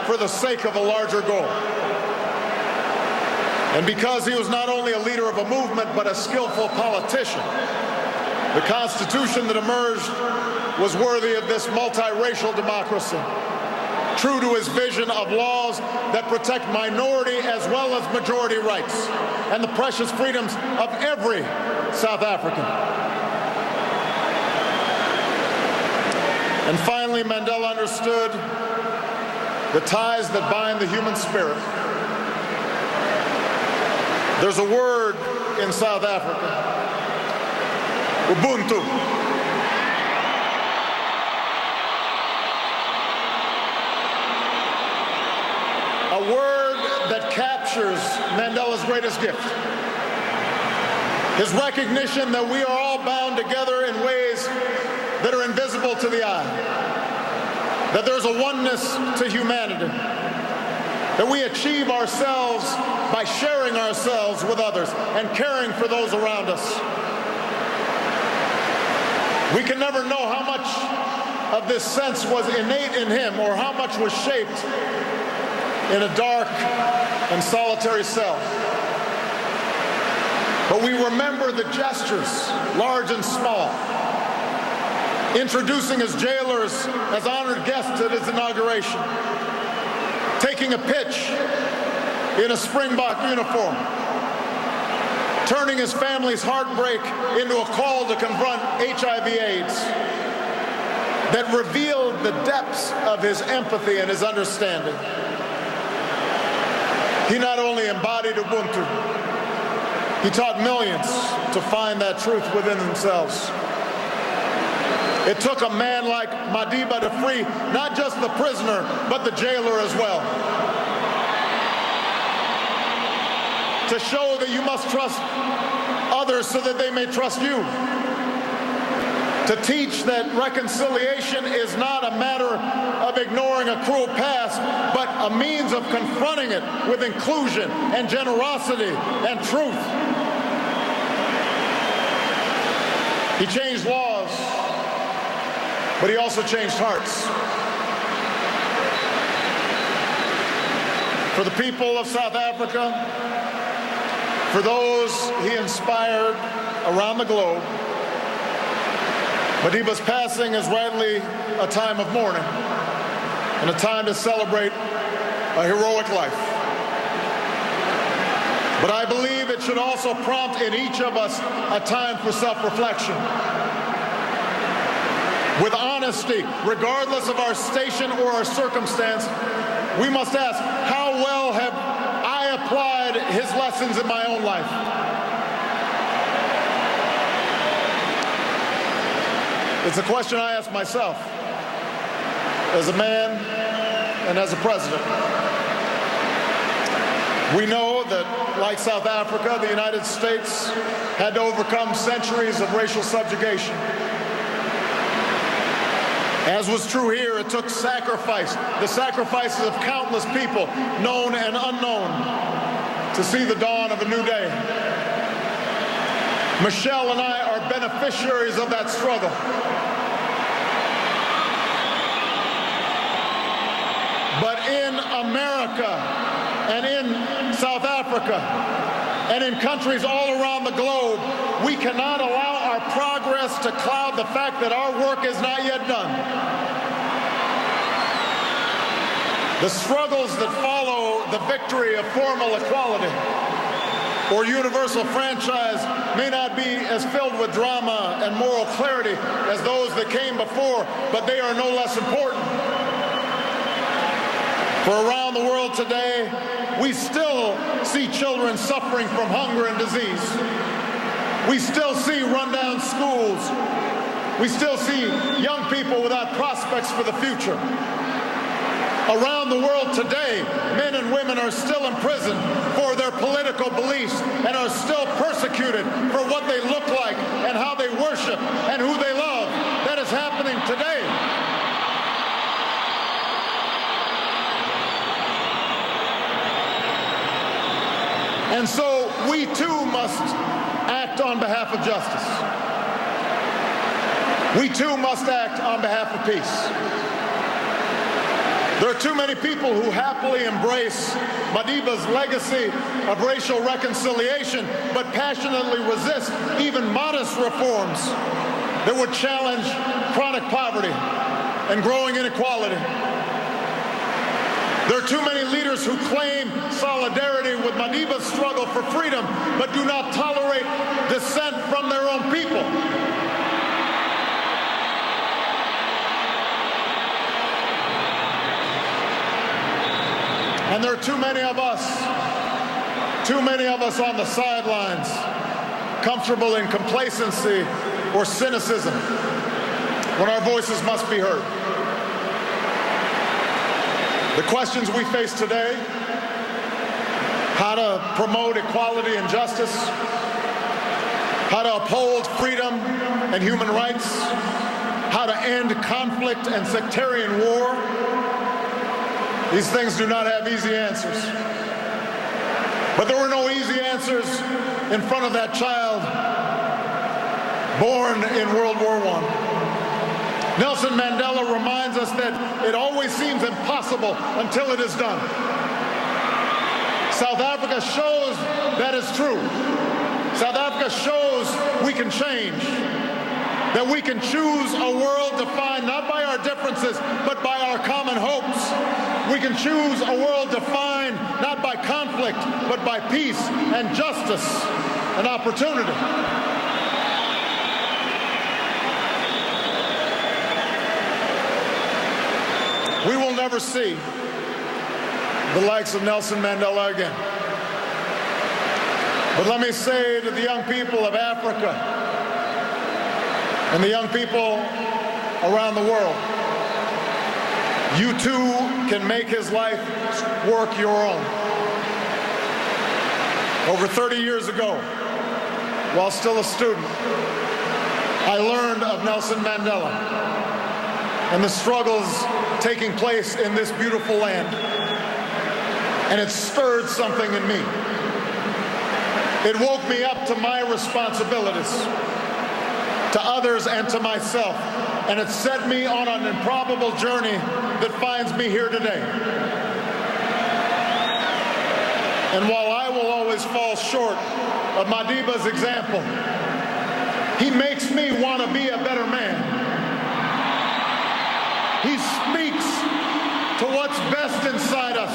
for the sake of a larger goal. And because he was not only a leader of a movement, but a skillful politician, the Constitution that emerged was worthy of this multiracial democracy, true to his vision of laws that protect minority as well as majority rights and the precious freedoms of every South African. And finally, Mandela understood the ties that bind the human spirit. There's a word in South Africa, Ubuntu. A word that captures Mandela's greatest gift. His recognition that we are all bound together in ways that are invisible to the eye. That there's a oneness to humanity. That we achieve ourselves by sharing ourselves with others and caring for those around us. We can never know how much of this sense was innate in him or how much was shaped in a dark and solitary cell. But we remember the gestures, large and small, introducing his jailers as honored guests at his inauguration, taking a pitch in a Springbok uniform, turning his family's heartbreak into a call to confront HIV/AIDS that revealed the depths of his empathy and his understanding. He not only embodied Ubuntu, he taught millions to find that truth within themselves. It took a man like Madiba to free not just the prisoner, but the jailer as well. To show that you must trust others so that they may trust you. To teach that reconciliation is not a matter of ignoring a cruel past, but a means of confronting it with inclusion and generosity and truth. He changed laws, but he also changed hearts. For the people of South Africa, for those he inspired around the globe, Madiba's passing is rightly a time of mourning and a time to celebrate a heroic life. But I believe it should also prompt in each of us a time for self-reflection. With honesty, regardless of our station or our circumstance, we must ask, how well have I applied his lessons in my own life? It's a question I ask myself as a man and as a president. We know that, like South Africa, the United States had to overcome centuries of racial subjugation. As was true here, it took sacrifice, the sacrifices of countless people, known and unknown, to see the dawn of a new day. Michelle and I are beneficiaries of that struggle. But in America and in South Africa and in countries all around the globe, we cannot allow our progress to cloud the fact that our work is not yet done. The struggles that follow the victory of formal equality or universal franchise may not be as filled with drama and moral clarity as those that came before, but they are no less important. For around the world today, we still see children suffering from hunger and disease. We still see rundown schools. We still see young people without prospects for the future. Around the world today, men and women are still imprisoned for their political beliefs and are still persecuted for what they look like and how they worship and who they love. That is happening today. And so we too must act on behalf of justice. We too must act on behalf of peace. There are too many people who happily embrace Madiba's legacy of racial reconciliation, but passionately resist even modest reforms that would challenge chronic poverty and growing inequality. There are too many leaders who claim solidarity with Madiba's struggle for freedom, but do not tolerate dissent from their own people. And there are too many of us on the sidelines, comfortable in complacency or cynicism, when our voices must be heard. The questions we face today: how to promote equality and justice, how to uphold freedom and human rights, how to end conflict and sectarian war. These things do not have easy answers. But there were no easy answers in front of that child born in World War I. Nelson Mandela reminds us that it always seems impossible until it is done. South Africa shows that is true. South Africa shows we can change, that we can choose a world defined not by our differences, but by our common hopes. We can choose a world defined not by conflict, but by peace and justice and opportunity. We will never see the likes of Nelson Mandela again. But let me say to the young people of Africa and the young people around the world, you too can make his life work your own. Over 30 years ago, while still a student, I learned of Nelson Mandela and the struggles taking place in this beautiful land. And it stirred something in me. It woke me up to my responsibilities, to others and to myself. And it set me on an improbable journey that finds me here today. And while I will always fall short of Madiba's example, he makes me want to be a better man. He speaks to what's best inside us.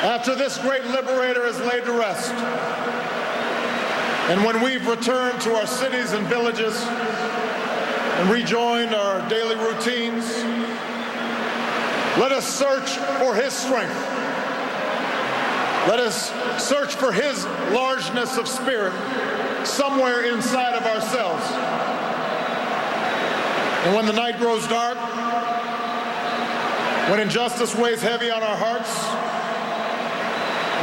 After this great liberator is laid to rest, and when we've returned to our cities and villages and rejoined our daily routines, let us search for his strength. Let us search for his largeness of spirit somewhere inside of ourselves. And when the night grows dark, when injustice weighs heavy on our hearts,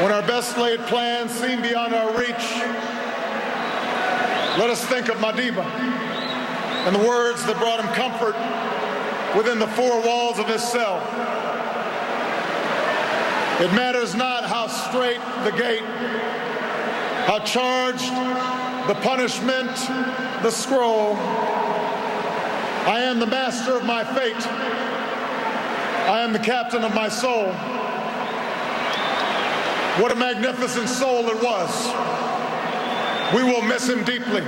when our best laid plans seem beyond our reach, let us think of Madiba and the words that brought him comfort within the four walls of his cell. It matters not how straight the gate, how charged the punishment, the scroll. I am the master of my fate. I am the captain of my soul. What a magnificent soul it was. We will miss him deeply.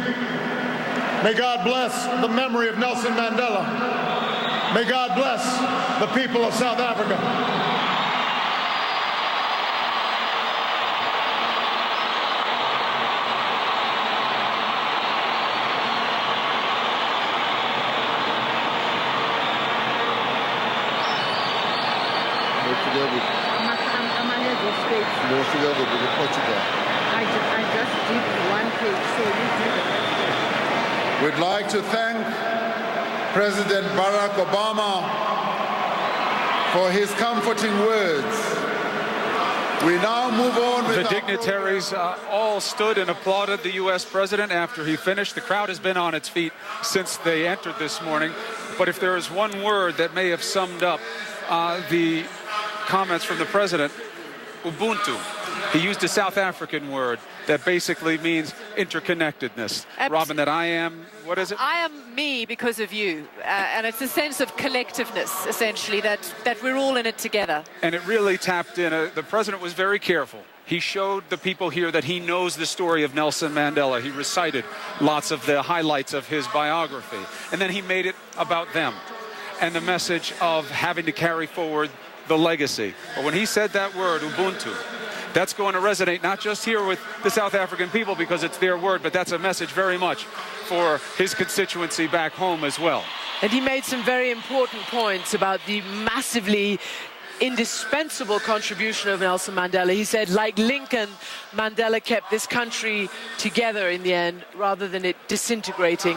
May God bless the memory of Nelson Mandela. May God bless the people of South Africa. I just did one page, so you do the rest. We'd like to thank President Barack Obama for his comforting words. We now move on with the dignitaries all stood and applauded the U.S. president after he finished. The crowd has been on its feet since they entered this morning. But if there is one word that may have summed up the comments from the president, Ubuntu. He used a South African word that basically means interconnectedness. Robin, that I am, what is it? I am me because of you. And it's a sense of collectiveness, essentially, that we're all in it together. And it really tapped in. The president was very careful. He showed the people here that he knows the story of Nelson Mandela. He recited lots of the highlights of his biography. And then he made it about them and the message of having to carry forward the legacy. But when he said that word, Ubuntu, that's going to resonate not just here with the South African people because it's their word, but that's a message very much for his constituency back home as well. And he made some very important points about the massively indispensable contribution of Nelson Mandela. He said, like Lincoln, Mandela kept this country together in the end rather than it disintegrating.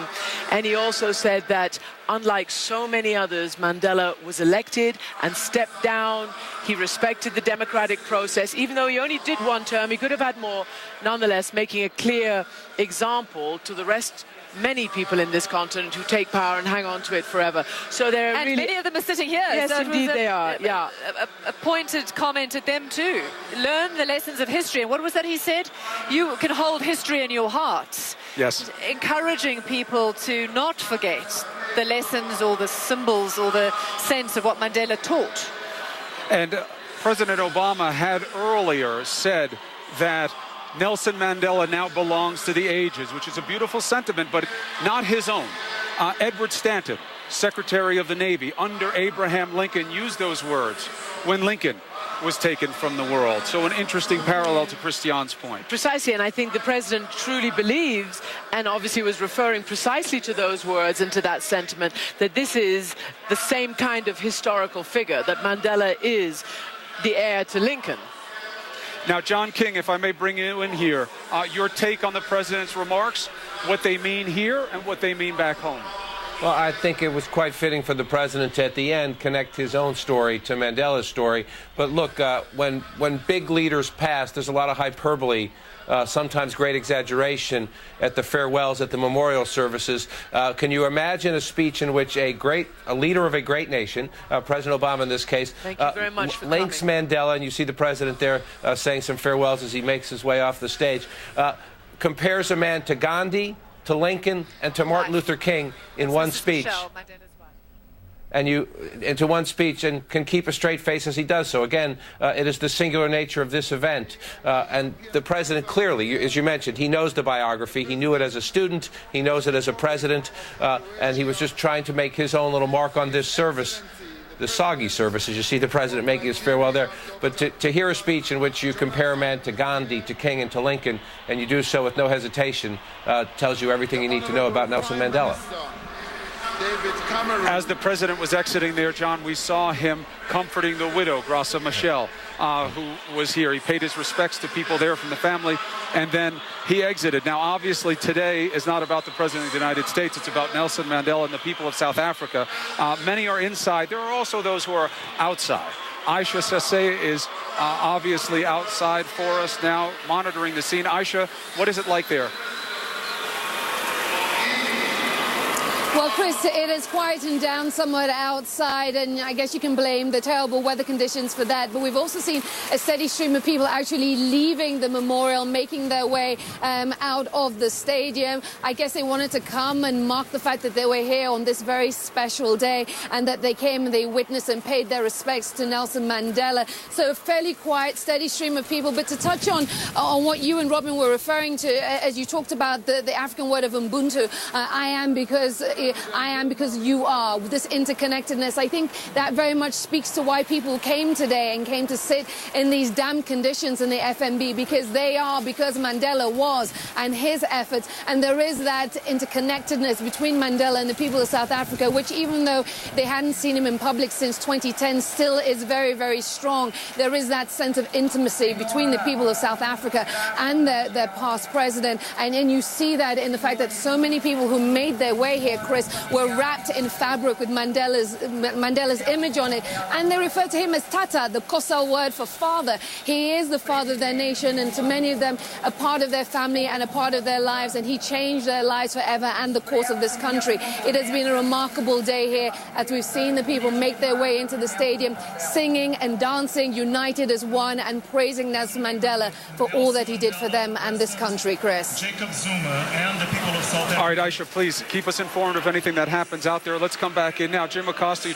And he also said that unlike so many others, Mandela was elected and stepped down. He respected the democratic process. Even though he only did one term, he could have had more, nonetheless making a clear example to the rest, many people in this continent who take power and hang on to it forever. So they're and really... many of them are sitting here. Yes, so indeed they are, yeah. A pointed comment at them too. Learn the lessons of history. And what was that he said? You can hold history in your hearts. Yes. Encouraging people to not forget the lessons or the symbols or the sense of what Mandela taught. And President Obama had earlier said that Nelson Mandela now belongs to the ages, which is a beautiful sentiment, but not his own. Edward Stanton, Secretary of the Navy under Abraham Lincoln, used those words when Lincoln was taken from the world. So an interesting parallel to Christian's point. Precisely, and I think the president truly believes, and obviously was referring precisely to those words and to that sentiment, that this is the same kind of historical figure, that Mandela is the heir to Lincoln. Now, John King, if I may bring you in here, your take on the president's remarks, what they mean here and what they mean back home. Well, I think it was quite fitting for the president to, at the end, connect his own story to Mandela's story. But look, when big leaders pass, there's a lot of hyperbole, sometimes great exaggeration at the farewells, at the memorial services. Can you imagine a speech in which a leader of a great nation, President Obama in this case, thank you very much for links coming. Mandela, and you see the president there saying some farewells as he makes his way off the stage, compares a man to Gandhi, to Lincoln, and to Martin Luther King in one speech. And into one speech, and can keep a straight face as he does so. Again, it is the singular nature of this event. And the president clearly, as you mentioned, he knows the biography. He knew it as a student. He knows it as a president. And he was just trying to make his own little mark on this service, the soggy service, as you see the president making his farewell there. But to hear a speech in which you compare a man to Gandhi, to King, and to Lincoln, and you do so with no hesitation, tells you everything you need to know about Nelson Mandela. As the president was exiting there, John, we saw him comforting the widow, Graça Machel, who was here. He paid his respects to people there from the family, and then he exited. Now, obviously, today is not about the President of the United States. It's about Nelson Mandela and the people of South Africa. Many are inside. There are also those who are outside. Aisha Sase is obviously outside for us now, monitoring the scene. Aisha, what is it like there? Well, Chris, it is quieting down somewhat outside, and I guess you can blame the terrible weather conditions for that. But we've also seen a steady stream of people actually leaving the memorial, making their way out of the stadium. I guess they wanted to come and mark the fact that they were here on this very special day, and that they came and they witnessed and paid their respects to Nelson Mandela. So a fairly quiet, steady stream of people. But to touch on what you and Robin were referring to, as you talked about the African word of Ubuntu, I am because you are, this interconnectedness. I think that very much speaks to why people came today and came to sit in these damp conditions in the FNB, because Mandela was, and his efforts. And there is that interconnectedness between Mandela and the people of South Africa, which, even though they hadn't seen him in public since 2010, still is very, very strong. There is that sense of intimacy between the people of South Africa and their past president. And you see that in the fact that so many people who made their way here, Chris, were wrapped in fabric with Mandela's image on it, and they refer to him as Tata, the Xhosa word for father. He is the father of their nation, and to many of them, a part of their family and a part of their lives, and he changed their lives forever and the course of this country. It has been a remarkable day here as we've seen the people make their way into the stadium, singing and dancing, united as one, and praising Nelson Mandela for all that he did for them and this country, Chris. Jacob Zuma and the people of South Africa. All right, Aisha, please keep us informed of anything that happens out there. Let's come back in now. Jim Acosta,